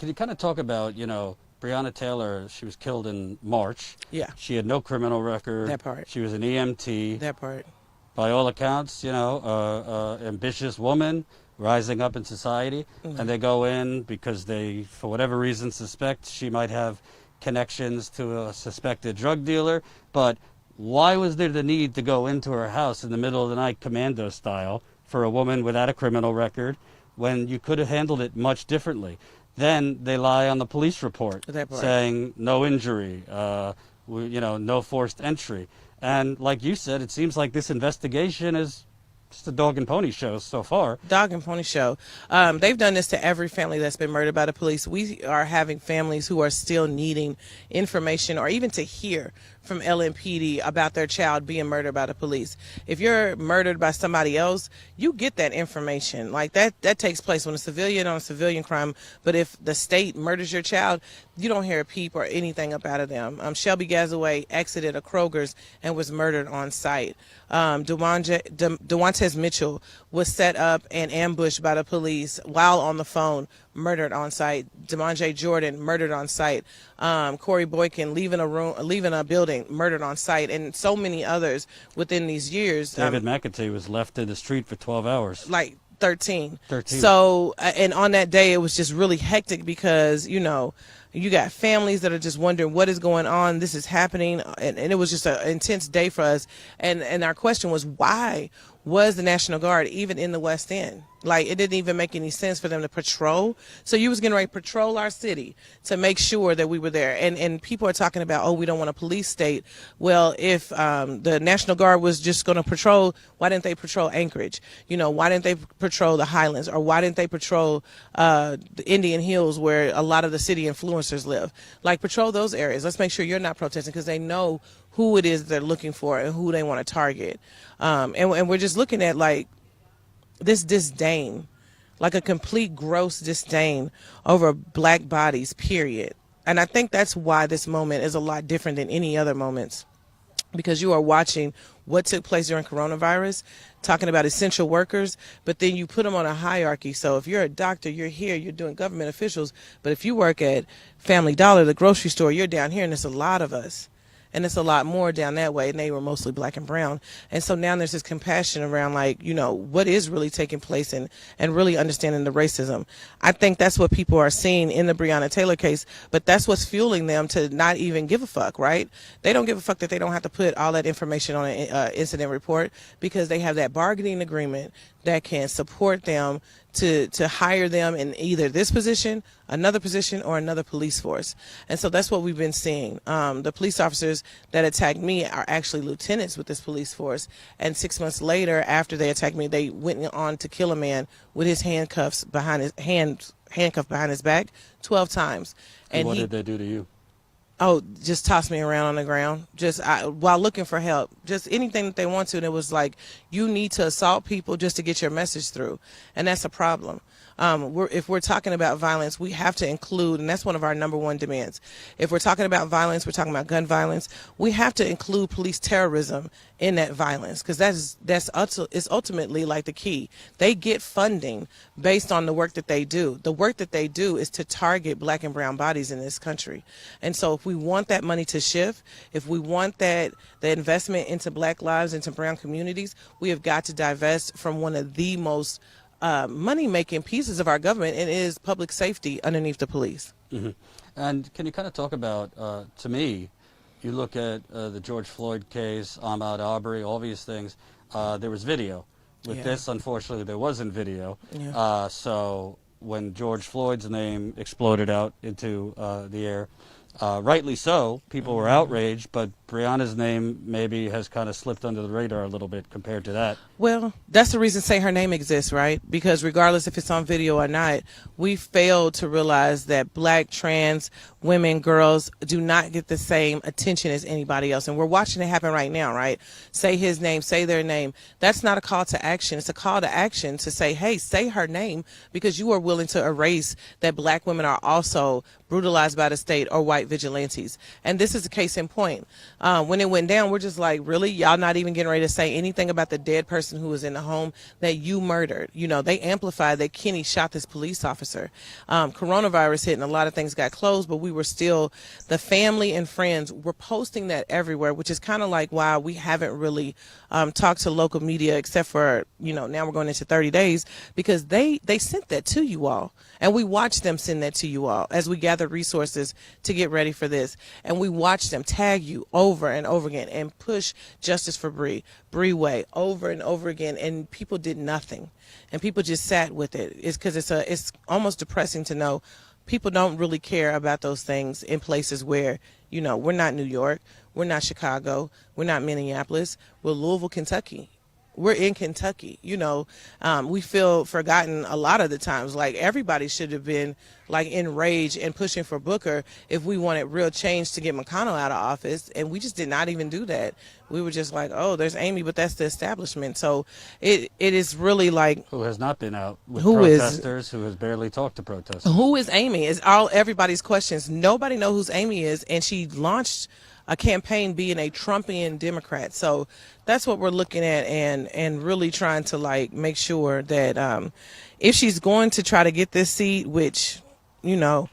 can you kind of talk about, Breonna Taylor, she was killed in March. Yeah. She had no criminal record. That part. She was an EMT. That part. By all accounts, ambitious woman rising up in society. Mm-hmm. And they go in because they, for whatever reason, suspect she might have connections to a suspected drug dealer. But why was there the need to go into her house in the middle of the night, commando style, for a woman without a criminal record, when you could have handled it much differently? Then they lie on the police report saying no injury, no forced entry. And like you said, it seems like this investigation is just a dog and pony show so far. Dog and pony show. They've done this to every family that's been murdered by the police. We are having families who are still needing information or even to hear from LMPD about their child being murdered by the police. If you're murdered by somebody else, you get that information. Like that takes place when a civilian on a civilian crime. But if the state murders your child, you don't hear a peep or anything up out of them. Shelby Gazaway exited a Kroger's and was murdered on site. Dewantes Mitchell was set up and ambushed by the police while on the phone, murdered on site. Demondre Jordan, murdered on site. Corey Boykin, leaving a building, murdered on site, and so many others within these years. David McAtee was left in the street for 12 hours. Like 13. So, and on that day, it was just really hectic because, you got families that are just wondering what is going on. This is happening. And it was just an intense day for us. And our question was, why was the National Guard even in the West End? Like, it didn't even make any sense for them to patrol. So you was getting ready to patrol our city to make sure that we were there. And people are talking about, we don't want a police state. Well, if the National Guard was just going to patrol, why didn't they patrol Anchorage? Why didn't they patrol the Highlands? Or why didn't they patrol the Indian Hills where a lot of the city influencers live? Like, patrol those areas. Let's make sure you're not protesting because they know who it is they're looking for and who they want to target. And we're just looking at, like, this disdain, like a complete gross disdain over black bodies, period. And I think that's why this moment is a lot different than any other moments, because you are watching what took place during coronavirus, talking about essential workers, but then you put them on a hierarchy. So if you're a doctor, you're here, you're doing government officials. But if you work at Family Dollar, the grocery store, you're down here, and there's a lot of us. And it's a lot more down that way, and they were mostly black and brown. And so now there's this compassion around, like, what is really taking place and really understanding the racism. I think that's what people are seeing in the Breonna Taylor case, but that's what's fueling them to not even give a fuck, right? They don't give a fuck that they don't have to put all that information on an incident report because they have that bargaining agreement that can support them to hire them in either this position, another position, or another police force. And so that's what we've been seeing. The police officers that attacked me are actually lieutenants with this police force. And 6 months later, after they attacked me, they went on to kill a man with his handcuffed behind his back 12 times. And what did they do to you? Oh, just toss me around on the ground, while looking for help, just anything that they want to. And it was like, you need to assault people just to get your message through. And that's a problem. If we're talking about violence, we have to include, and that's one of our number one demands. If we're talking about violence, we're talking about gun violence, we have to include police terrorism in that violence, because it's ultimately like the key. They get funding based on the work that they do. The work that they do is to target black and brown bodies in this country. And so if we want that money to shift, if we want the investment into black lives, into brown communities, we have got to divest from one of the most money-making pieces of our government, and it is public safety underneath the police. Mm-hmm. And can you kind of talk about, to me, you look at the George Floyd case, Ahmaud Arbery, all these things, there was video. With this, unfortunately, there wasn't video. Yeah. So when George Floyd's name exploded out into the air, rightly so, people were outraged, but Breonna's name maybe has kind of slipped under the radar a little bit compared to that. Well, that's the reason Say Her Name exists, right? Because regardless if it's on video or not, we failed to realize that black, trans, women, girls do not get the same attention as anybody else. And we're watching it happen right now, right? Say his name, say their name. That's not a call to action. It's a call to action to say, hey, say her name, because you are willing to erase that black women are also brutalized by the state or white vigilantes. And this is a case in point. When it went down, we're just like, really? Y'all not even getting ready to say anything about the dead person who was in the home that you murdered? You know, they amplified that Kenny shot this police officer. Coronavirus hit and a lot of things got closed, but we were still, the family and friends were posting that everywhere, which is kind of like why we haven't really talked to local media, except for, you know, now we're going into 30 days, because they sent that to you all. And we watched them send that to you all as we gather resources to get ready for this. And we watched them tag you over and over again and push justice for Bree Way over and over again. And people did nothing. And people just sat with it. It's because it's almost depressing to know people don't really care about those things in places where, you know, we're not New York, we're not Chicago, we're not Minneapolis, we're Louisville, Kentucky. We're in Kentucky, you know. We feel forgotten a lot of the times. Like, everybody should have been like enraged and pushing for Booker if we wanted real change to get McConnell out of office, and we just did not even do that. We were just like, oh, there's Amy, but that's the establishment. So it is really like, who has not been out with protesters, who has barely talked to protesters. Who is Amy? Is all everybody's questions. Nobody knows who Amy is, and she launched a campaign being a Trumpian Democrat. So that's what we're looking at, and really trying to like make sure that if she's going to try to get this seat, which, you know,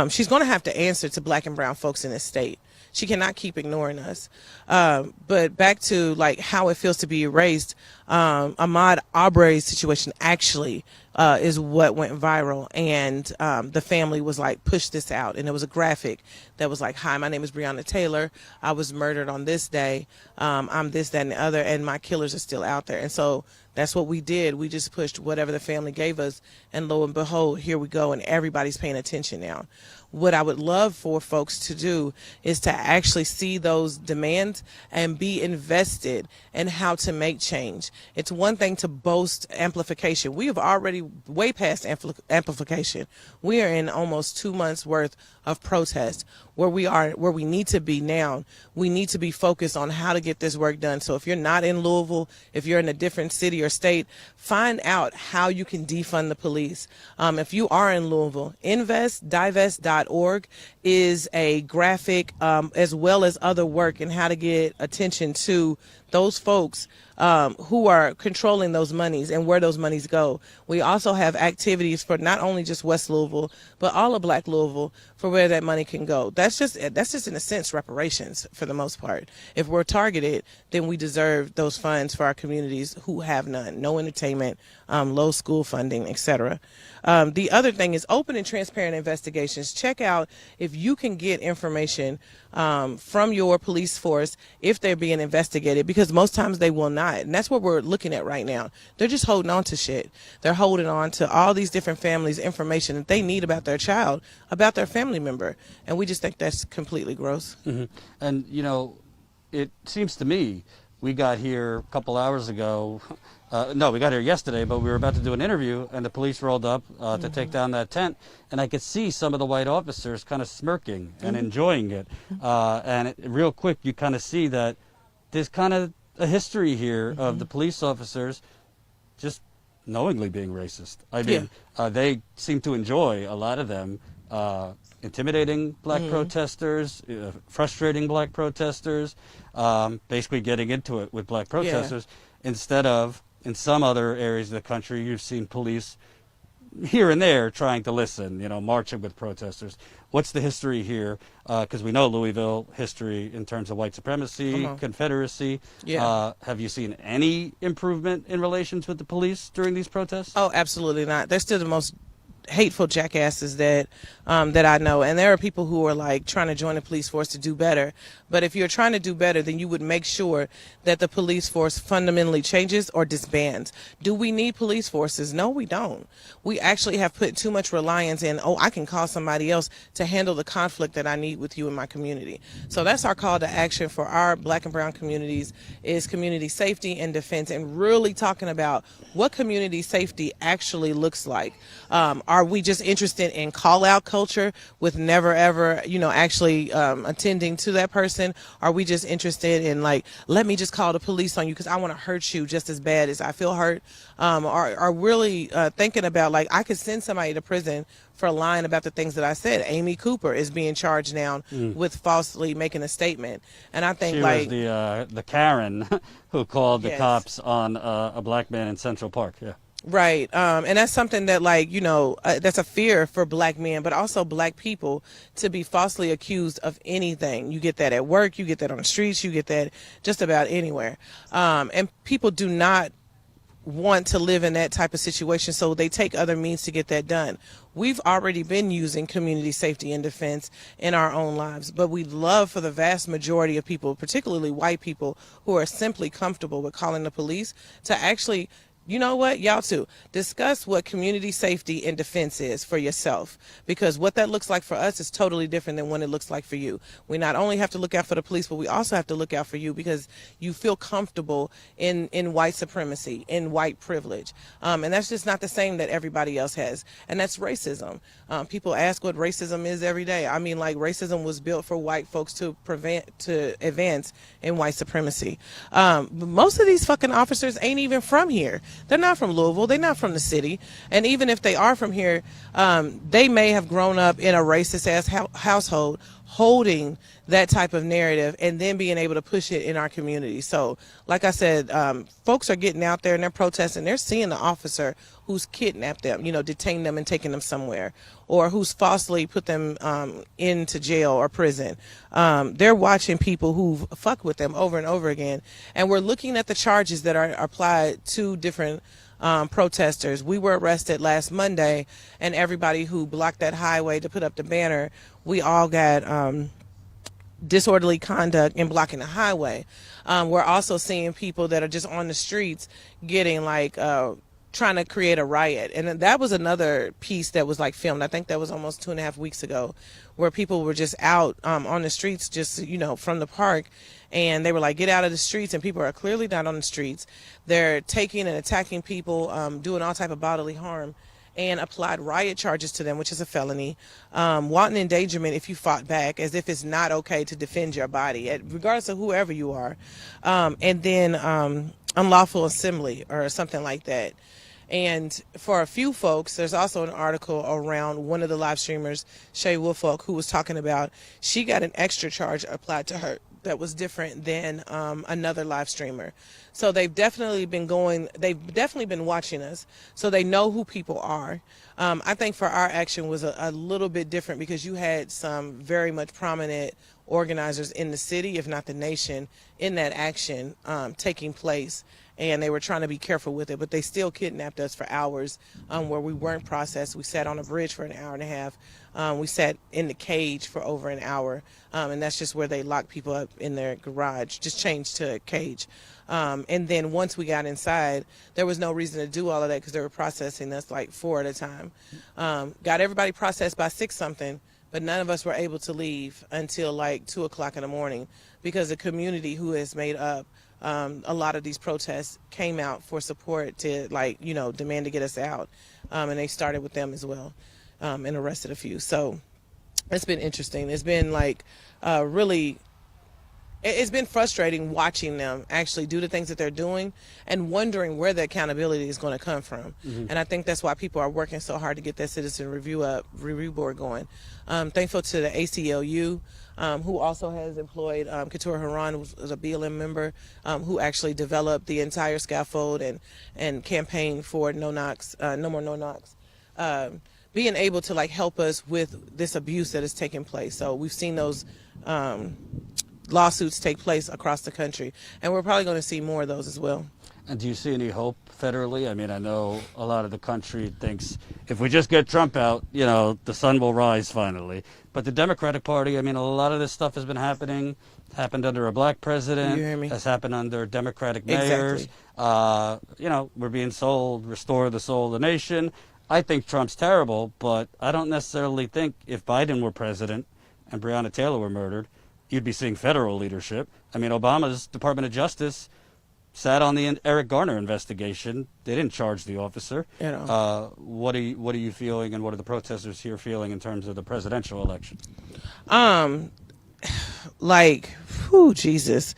she's going to have to answer to black and brown folks in this state. She cannot keep ignoring us. But back to like how it feels to be erased, Ahmaud Arbery's situation actually is what went viral, and the family was like, push this out, and it was a graphic that was like, hi, my name is Breonna Taylor, I was murdered on this day, I'm this, that, and the other, and my killers are still out there. And so that's what we did. We just pushed whatever the family gave us, and lo and behold, here we go, and everybody's paying attention now. What I would love for folks to do is to actually see those demands and be invested in how to make change. It's one thing to boast amplification. We have already way past amplification. We are in almost 2 months worth of protest. Where we need to be now, we need to be focused on how to get this work done. So if you're not in Louisville, if you're in a different city or state, find out how you can defund the police. If you are in Louisville, divest.org is a graphic as well as other work and how to get attention to those folks who are controlling those monies and where those monies go. We also have activities for not only just West Louisville, but all of Black Louisville, for where that money can go. That's just in a sense reparations for the most part. If we're targeted, then we deserve those funds for our communities who have none, no entertainment, low school funding, etc. The other thing is open and transparent investigations. Check out if you can get information from your police force if they're being investigated, because most times they will not. And that's what we're looking at right now. They're just holding on to shit. They're holding on to all these different families' information that they need about their child, about their family member. And we just think that's completely gross. Mm-hmm. And, you know, it seems to me we got here a couple hours ago. No, we got here yesterday, but we were about to do an interview, and the police rolled up to take down that tent, and I could see some of the white officers kind of smirking and enjoying it. Real quick, you kind of see that there's kind of a history here of the police officers just knowingly being racist. I mean, they seem to enjoy, a lot of them, intimidating black protesters, frustrating black protesters, basically getting into it with black protesters, instead of, in some other areas of the country, you've seen police here and there trying to listen, you know, marching with protesters. What's the history here? Because we know Louisville history in terms of white supremacy, Confederacy. Have you seen any improvement in relations with the police during these protests? Oh, absolutely not. They're still the most hateful jackasses that I know, and there are people who are like trying to join the police force to do better. But if you're trying to do better, then you would make sure that the police force fundamentally changes or disbands. Do we need police forces? No, we don't. We actually have put too much reliance in, oh, I can call somebody else to handle the conflict that I need with you in my community. So that's our call to action for our black and brown communities, is community safety and defense, and really talking about what community safety actually looks like. Are we just interested in call out culture with never ever, actually attending to that person? Are we just interested in like, let me just call the police on you because I want to hurt you just as bad as I feel hurt? Are really thinking about like, I could send somebody to prison for lying about the things that I said. Amy Cooper is being charged now with falsely making a statement. And I think she like was the Karen who called the Yes. cops on a black man in Central Park. Yeah. Right. And that's something that like, that's a fear for black men, but also black people to be falsely accused of anything. You get that at work, you get that on the streets, you get that just about anywhere. And people do not want to live in that type of situation, so they take other means to get that done. We've already been using community safety and defense in our own lives, but we'd love for the vast majority of people, particularly white people, who are simply comfortable with calling the police to actually, you know what, y'all too, discuss what community safety and defense is for yourself, because what that looks like for us is totally different than what it looks like for you. We not only have to look out for the police, but we also have to look out for you because you feel comfortable in white supremacy, in white privilege. And that's just not the same that everybody else has. And that's racism. People ask what racism is every day. I mean, like, racism was built for white folks to advance in white supremacy. Most of these fucking officers ain't even from here. They're not from Louisville. They're not from the city. And even if they are from here, they may have grown up in a racist-ass household holding that type of narrative and then being able to push it in our community. So, like I said, folks are getting out there and they're protesting. They're seeing the officer who's kidnapped them, detained them and taken them somewhere, or who's falsely put them into jail or prison. They're watching people who've fucked with them over and over again. And we're looking at the charges that are applied to different protesters. We were arrested last Monday, and everybody who blocked that highway to put up the banner, we all got disorderly conduct in blocking the highway. We're also seeing people that are just on the streets getting like trying to create a riot. And that was another piece that was like filmed. I think that was almost 2.5 weeks ago, where people were just out on the streets, just, from the park. And they were like, get out of the streets. And people are clearly not on the streets. They're taking and attacking people, doing all type of bodily harm, and applied riot charges to them, which is a felony. Wanton endangerment if you fought back, as if it's not okay to defend your body, regardless of whoever you are. And then unlawful assembly or something like that. And for a few folks, there's also an article around one of the live streamers, Shay Woolfolk, who was talking about she got an extra charge applied to her that was different than another live streamer. So they've definitely been watching us, so they know who people are. I think for our action was a little bit different because you had some very much prominent organizers in the city, if not the nation, in that action taking place. And they were trying to be careful with it, but they still kidnapped us for hours where we weren't processed. We sat on a bridge for an hour and a half. We sat in the cage for over an hour, and that's just where they lock people up in their garage, just changed to a cage. And then once we got inside, there was no reason to do all of that because they were processing us like 4 at a time. Got everybody processed by 6-something, but none of us were able to leave until like 2 o'clock in the morning because the community who has made up a lot of these protests came out for support to demand to get us out. And they started with them as well, and arrested a few. So it's been interesting. It's been it's been frustrating watching them actually do the things that they're doing and wondering where the accountability is going to come from. Mm-hmm. And I think that's why people are working so hard to get that citizen review board going. Thankful to the ACLU, who also has employed Couture Haran, who was a BLM member, who actually developed the entire scaffold and campaigned for no more no knocks. Being able to help us with this abuse that is taking place. So we've seen those lawsuits take place across the country, and we're probably going to see more of those as well. And do you see any hope federally? I mean, I know a lot of the country thinks if we just get Trump out, the sun will rise finally. But the Democratic Party, I mean, a lot of this stuff has been happened under a black president. You hear me? Has happened under Democratic mayors. Exactly. We're being sold, restore the soul of the nation. I think Trump's terrible, but I don't necessarily think if Biden were president and Breonna Taylor were murdered, you'd be seeing federal leadership. I mean, Obama's Department of Justice sat on the Eric Garner investigation. They didn't charge the officer. You know. What are you feeling, and what are the protesters here feeling in terms of the presidential election? Like, whew, Jesus.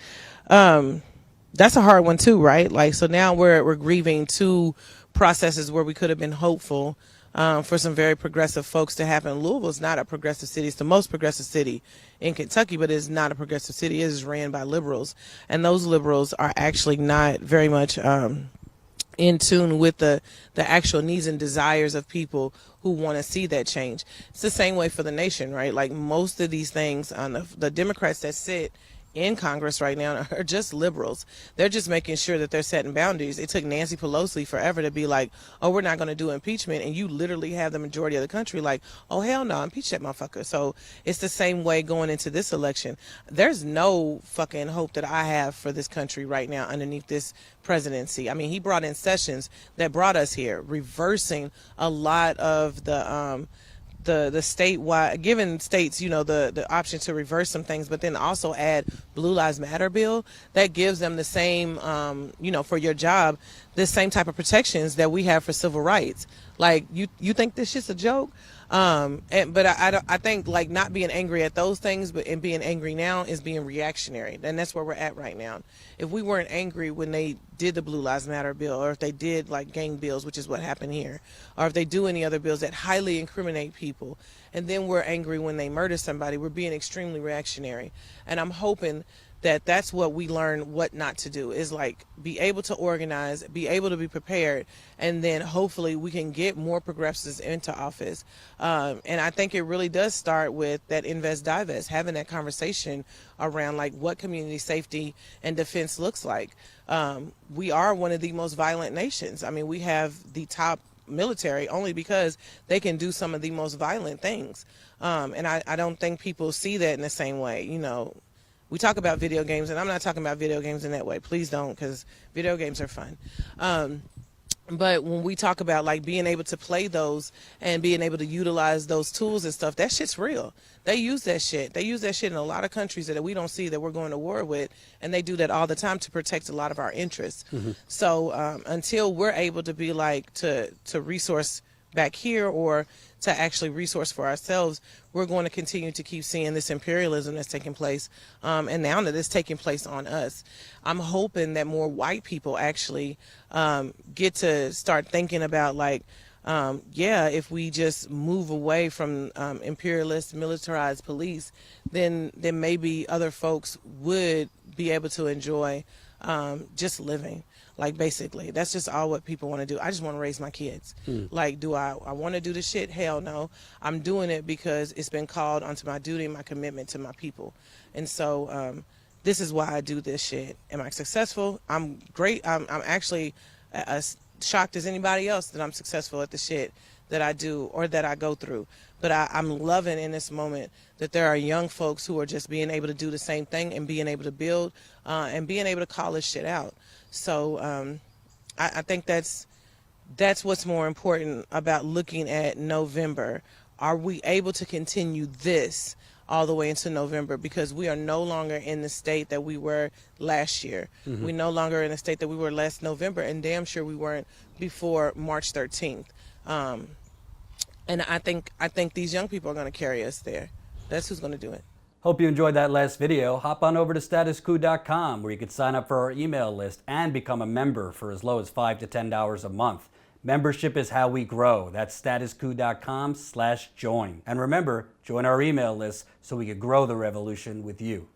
That's a hard one too, right? Like, so now we're grieving two processes where we could have been hopeful for some very progressive folks to happen. Louisville's not a progressive city. It's the most progressive city in Kentucky, but it's not a progressive city. It is ran by liberals, and those liberals are actually not very much in tune with the actual needs and desires of people who want to see that change. It's the same way for the nation, right? Like, most of these things on the Democrats that sit in Congress right now are just liberals. They're just making sure that they're setting boundaries. It took Nancy Pelosi forever to be like, oh, we're not going to do impeachment. And you literally have the majority of the country like, oh, hell no, impeach that motherfucker. So it's the same way going into this election. There's no fucking hope that I have for this country right now underneath this presidency. I mean, he brought in Sessions that brought us here, reversing a lot of the statewide, giving states, you know, the option to reverse some things, but then also add Blue Lives Matter bill that gives them the same, you know, for your job, the same type of protections that we have for civil rights. Like, you think this shit's a joke? But I think, like, not being angry at those things, and being angry now is being reactionary. And that's where we're at right now. If we weren't angry when they did the Blue Lives Matter bill, or if they did, like, gang bills, which is what happened here, or if they do any other bills that highly incriminate people, and then we're angry when they murder somebody, we're being extremely reactionary. And I'm hoping that that's what we learn what not to do, is like be able to organize, be able to be prepared, and then hopefully we can get more progressives into office. And I think it really does start with that invest divest, having that conversation around like what community safety and defense looks like. We are one of the most violent nations. I mean, we have the top military only because they can do some of the most violent things. And I don't think people see that in the same way. You know, we talk about video games, and I'm not talking about video games in that way. Please don't, because video games are fun. But when we talk about like being able to play those and being able to utilize those tools and stuff, that shit's real. They use that shit. They use that shit in a lot of countries that we don't see that we're going to war with, and they do that all the time to protect a lot of our interests. Mm-hmm. So until we're able to be like to resource back here, or to actually resource for ourselves, we're going to continue to keep seeing this imperialism that's taking place, and now that it's taking place on us. I'm hoping that more white people actually get to start thinking about like, yeah, if we just move away from imperialist militarized police, then maybe other folks would be able to enjoy just living. Like, basically, that's just all what people want to do. I just want to raise my kids. Like, do I want to do this shit? Hell no. I'm doing it because it's been called onto my duty and my commitment to my people. And so this is why I do this shit. Am I successful? I'm great. I'm actually as shocked as anybody else that I'm successful at the shit that I do or that I go through. But I'm loving in this moment that there are young folks who are just being able to do the same thing and being able to build and being able to call this shit out. So I think that's what's more important about looking at November. Are we able to continue this all the way into November? Because we are no longer in the state that we were last year. Mm-hmm. We're no longer in the state that we were last November, and damn sure we weren't before March 13th. And I think these young people are going to carry us there. That's who's going to do it. Hope you enjoyed that last video. Hop on over to statuscoup.com where you can sign up for our email list and become a member for as low as $5 to $10 a month. Membership is how we grow. That's statuscoup.com/join. And remember, join our email list so we can grow the revolution with you.